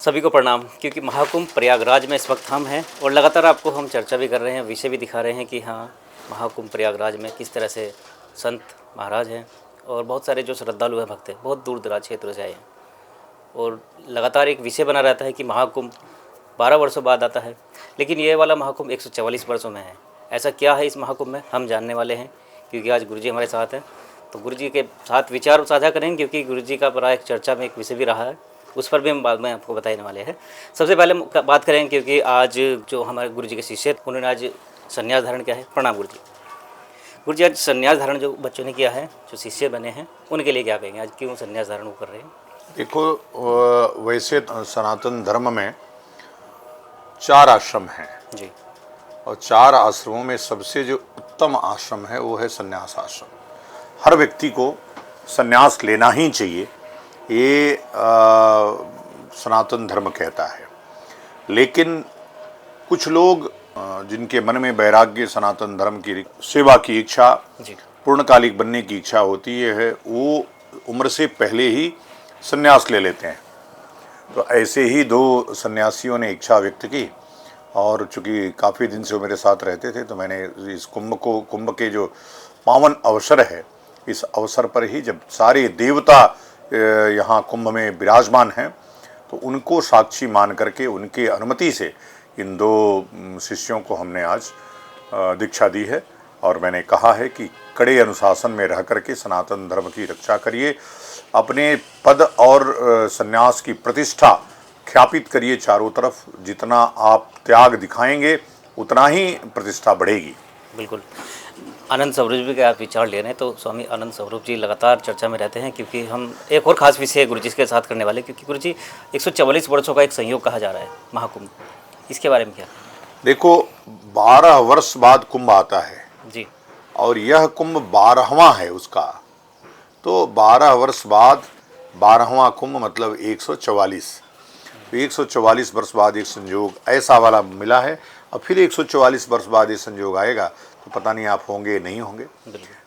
सभी को प्रणाम। क्योंकि महाकुंभ प्रयागराज में इस वक्त हम हैं और लगातार आपको हम चर्चा भी कर रहे हैं, विषय भी दिखा रहे हैं कि हाँ, महाकुंभ प्रयागराज में किस तरह से संत महाराज हैं और बहुत सारे जो श्रद्धालु हैं, भक्त हैं, बहुत दूर दराज क्षेत्रों से आए हैं। और लगातार एक विषय बना रहता है कि महाकुंभ 12 वर्षों बाद आता है, लेकिन ये वाला महाकुंभ 144 वर्षों में है। ऐसा क्या है इस महाकुंभ में, हम जानने वाले हैं। क्योंकि आज गुरुजी हमारे साथ हैं, तो गुरुजी के साथ विचार साझा करेंगे। क्योंकि गुरुजी का बड़ा एक चर्चा में एक विषय भी रहा है, उस पर भी हम बाद में आपको बताने वाले हैं। सबसे पहले बात करेंगे क्योंकि आज जो हमारे गुरुजी के शिष्य उन्होंने आज संन्यास धारण किया है। प्रणाम गुरुजी। गुरुजी, आज संन्यास धारण जो बच्चों ने किया है, जो शिष्य बने हैं, उनके लिए क्या कहेंगे? आज क्यों संन्यास धारण वो कर रहे हैं? देखो, वैसे सनातन धर्म में 4 आश्रम हैं जी। और 4 आश्रमों में सबसे जो उत्तम आश्रम है वो है संन्यास आश्रम। हर व्यक्ति को संन्यास लेना ही चाहिए, ये सनातन धर्म कहता है। लेकिन कुछ लोग जिनके मन में वैराग्य, सनातन धर्म की सेवा की इच्छा, पूर्णकालिक बनने की इच्छा होती है, वो उम्र से पहले ही संन्यास ले लेते हैं। तो ऐसे ही 2 सन्यासियों ने इच्छा व्यक्त की और चूँकि काफ़ी दिन से वो मेरे साथ रहते थे, तो मैंने इस कुंभ के जो पावन अवसर है, इस अवसर पर ही जब सारे देवता यहाँ कुंभ में विराजमान हैं, तो उनको साक्षी मान करके उनके अनुमति से इन 2 शिष्यों को हमने आज दीक्षा दी है। और मैंने कहा है कि कड़े अनुशासन में रह करके सनातन धर्म की रक्षा करिए, अपने पद और संन्यास की प्रतिष्ठा ख्यापित करिए चारों तरफ। जितना आप त्याग दिखाएंगे उतना ही प्रतिष्ठा बढ़ेगी। बिल्कुल। आनंद स्वरूप जी के आप विचार ले रहे हैं, तो स्वामी आनंद स्वरूप जी लगातार चर्चा में रहते हैं। क्योंकि हम एक और ख़ास विषय गुरुजी के साथ करने वाले, क्योंकि गुरुजी 144 वर्षों का एक संयोग कहा जा रहा है महाकुंभ, इसके बारे में क्या? देखो, 12 वर्ष बाद कुंभ आता है जी। और यह कुंभ 12वां है उसका। तो 12 वर्ष बाद 12वां कुंभ मतलब 144। तो 144 वर्ष बाद एक संयोग ऐसा वाला मिला है, और फिर 144 वर्ष बाद ये संयोग आएगा, तो पता नहीं आप होंगे नहीं होंगे।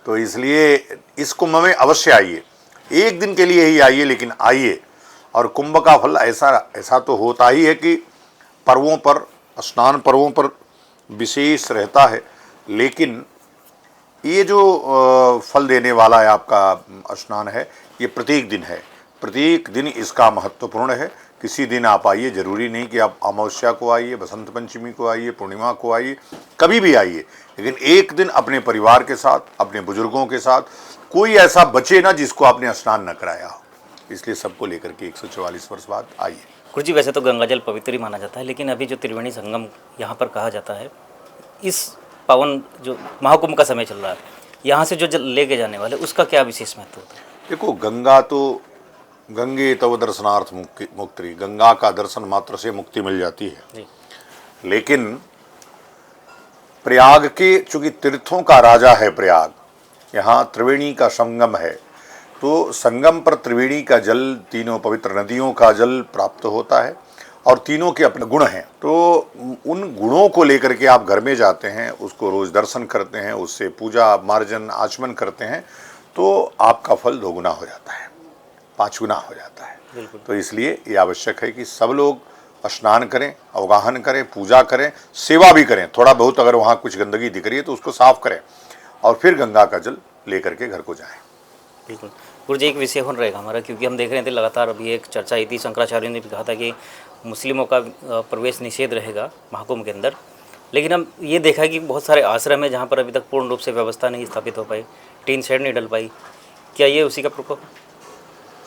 तो इसलिए इस कुंभ में अवश्य आइए, एक दिन के लिए ही आइए, लेकिन आइए। और कुंभ का फल ऐसा तो होता ही है कि पर्वों पर, स्नान पर्वों पर विशेष रहता है, लेकिन ये जो फल देने वाला है आपका स्नान है, ये प्रत्येक दिन है। प्रत्येक दिन इसका महत्वपूर्ण है। किसी दिन आप आइए, जरूरी नहीं कि आप अमावस्या को आइए, बसंत पंचमी को आइए, पूर्णिमा को आइए, कभी भी आइए, लेकिन एक दिन अपने परिवार के साथ, अपने बुजुर्गों के साथ, कोई ऐसा बचे ना जिसको आपने स्नान न कराया हो। इसलिए सबको लेकर के 144 वर्ष बाद आइए। गुरुजी, वैसे तो गंगाजल पवित्र ही माना जाता है, लेकिन अभी जो त्रिवेणी संगम यहाँ पर कहा जाता है, इस पावन जो महाकुंभ का समय चल रहा है, यहाँ से जो जल लेके जाने वाले, उसका क्या विशेष महत्व होता है? देखो, गंगा तो गंगे तव दर्शनार्थ मुक्ति, गंगा का दर्शन मात्र से मुक्ति मिल जाती है जी। लेकिन प्रयाग के, चूंकि तीर्थों का राजा है प्रयाग, यहाँ त्रिवेणी का संगम है, तो संगम पर त्रिवेणी का जल, तीनों पवित्र नदियों का जल प्राप्त होता है और तीनों के अपने गुण हैं। तो उन गुणों को लेकर के आप घर में जाते हैं, उसको रोज दर्शन करते हैं, उससे पूजा मार्जन आचमन करते हैं, तो आपका फल 2 गुना हो जाता है, 5 गुना हो जाता है। तो इसलिए ये आवश्यक है कि सब लोग स्नान करें, अवगाहन करें, पूजा करें, सेवा भी करें। थोड़ा बहुत अगर वहाँ कुछ गंदगी दिख रही है तो उसको साफ करें और फिर गंगा का जल लेकर के घर को जाएं। बिल्कुल। गुरुजी, एक विषय हो रहेगा हमारा, क्योंकि हम देख रहे थे लगातार अभी एक चर्चा आई थी, शंकराचार्य ने भी कहा था कि मुस्लिमों का प्रवेश निषेध रहेगा महाकुंभ के अंदर। लेकिन हम ये देखा कि बहुत सारे आश्रम है जहाँ पर अभी तक पूर्ण रूप से व्यवस्था नहीं स्थापित हो पाई, टीन शेड नहीं डल पाई। क्या ये उसी का प्रकोप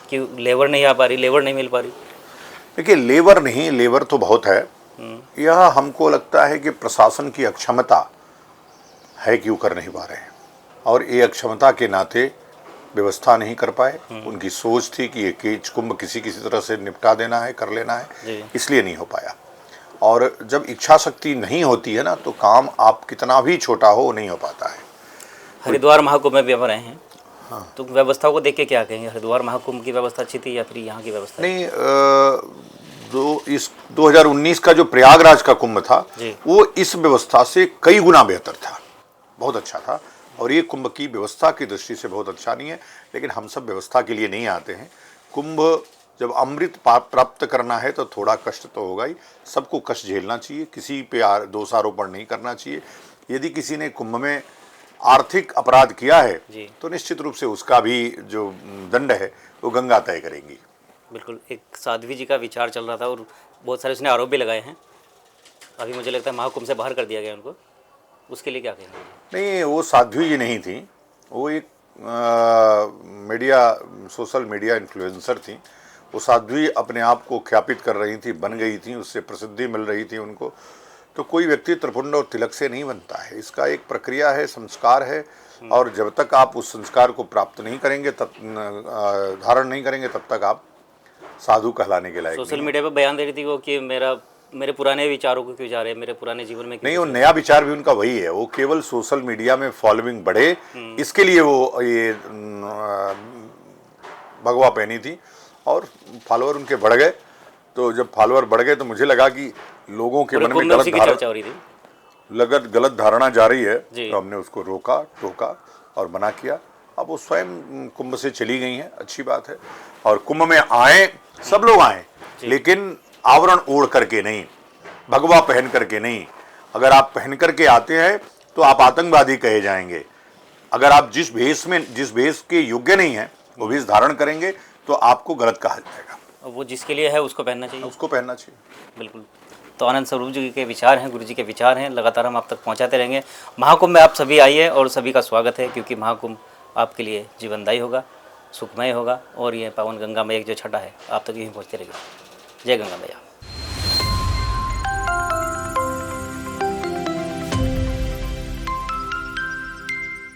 कि लेबर नहीं आ पा रही, लेबर नहीं मिल पा रही? देखिए, लेबर तो बहुत है। यह हमको लगता है कि प्रशासन की अक्षमता है कि वो कर नहीं पा रहे हैं, और ये अक्षमता के नाते व्यवस्था नहीं कर पाए। उनकी सोच थी कि ये कुंभ किसी तरह से निपटा देना है, कर लेना है, इसलिए नहीं हो पाया। और जब इच्छा शक्ति नहीं होती है ना, तो काम आप कितना भी छोटा हो नहीं हो पाता है। हरिद्वार महाकुंभ में भी हम रहे हैं। हाँ। तो व्यवस्था को देख के क्या कहेंगे? हरिद्वार महाकुंभ की व्यवस्था अच्छी थी या फिर यहाँ की व्यवस्था? नहीं, 2019 का जो प्रयागराज का कुंभ था, वो इस व्यवस्था से कई गुना बेहतर था, बहुत अच्छा था। और ये कुंभ की व्यवस्था की दृष्टि से बहुत अच्छा नहीं है, लेकिन हम सब व्यवस्था के लिए नहीं आते हैं। कुंभ जब अमृत प्राप्त करना है तो थोड़ा कष्ट तो होगा ही, सबको कष्ट झेलना चाहिए, किसी पे दोषारोपण नहीं करना चाहिए। यदि किसी ने कुंभ में आर्थिक अपराध किया है जी। तो निश्चित रूप से उसका भी जो दंड है वो गंगा तय करेंगी। बिल्कुल, एक साध्वी जी का विचार चल रहा था और बहुत सारे उसने आरोप भी लगाए हैं। अभी मुझे लगता है महाकुंभ से बाहर कर दिया गया उनको, उसके लिए क्या कहना है? नहीं, वो साध्वी जी नहीं थी, वो एक मीडिया सोशल मीडिया इन्फ्लुएंसर थी। वो साध्वी अपने आप को ख्यापित कर रही थी, बन गई थी, उससे प्रसिद्धि मिल रही थी उनको। तो कोई व्यक्ति त्रिपुंड और तिलक से नहीं बनता है, इसका एक प्रक्रिया है, संस्कार है, और जब तक आप उस संस्कार को प्राप्त नहीं करेंगे, तब धारण नहीं करेंगे, तब तक आप साधु कहलाने के लायक सोशल नहीं। मीडिया पे बयान दे रही थी वो कि मेरे पुराने विचारों को क्यों जा रहे हैं, मेरे पुराने जीवन में क्यों नहीं, वो नया विचार भी उनका वही है, वो केवल सोशल मीडिया में फॉलोइंग बढ़े इसके लिए वो ये भगवा पहनी थी, और फॉलोअर उनके बढ़ गए। तो जब फॉलोअर बढ़ गए तो मुझे लगा कि लोगों के पूरे मन में कुंभ में उसी की गलत चर्चा हो रही थी। गलत धारणा जा रही है, जी। तो हमने उसको रोका, टोका और मना किया। अब वो स्वयं कुंभ से चली गई हैं, अच्छी बात है। और कुंभ में आए, सब लोग आए, लेकिन आवरण ओढ़ करके नहीं, भगवा पहन करके नहीं। अगर आप पहन करके आते हैं तो आप आतंकवादी कहे जाएंगे। अगर आप जिस भेष के योग्य नहीं है वो भेष धारण करेंगे तो आपको गलत कहा जाएगा। वो जिसके लिए है उसको पहनना चाहिए। उसको पहनना चाहिए। बिल्कुल। तो आनंद स्वरूप जी के विचार हैं, गुरु जी के विचार हैं, लगातार हम आप तक पहुंचाते रहेंगे। महाकुंभ में आप सभी आइए और सभी का स्वागत है, क्योंकि महाकुंभ आपके लिए जीवनदायी होगा, सुखमय होगा, और ये पावन गंगा मैया की जो छटा है आप तक यहीं पहुँचते रहेगी। जय गंगा मैया।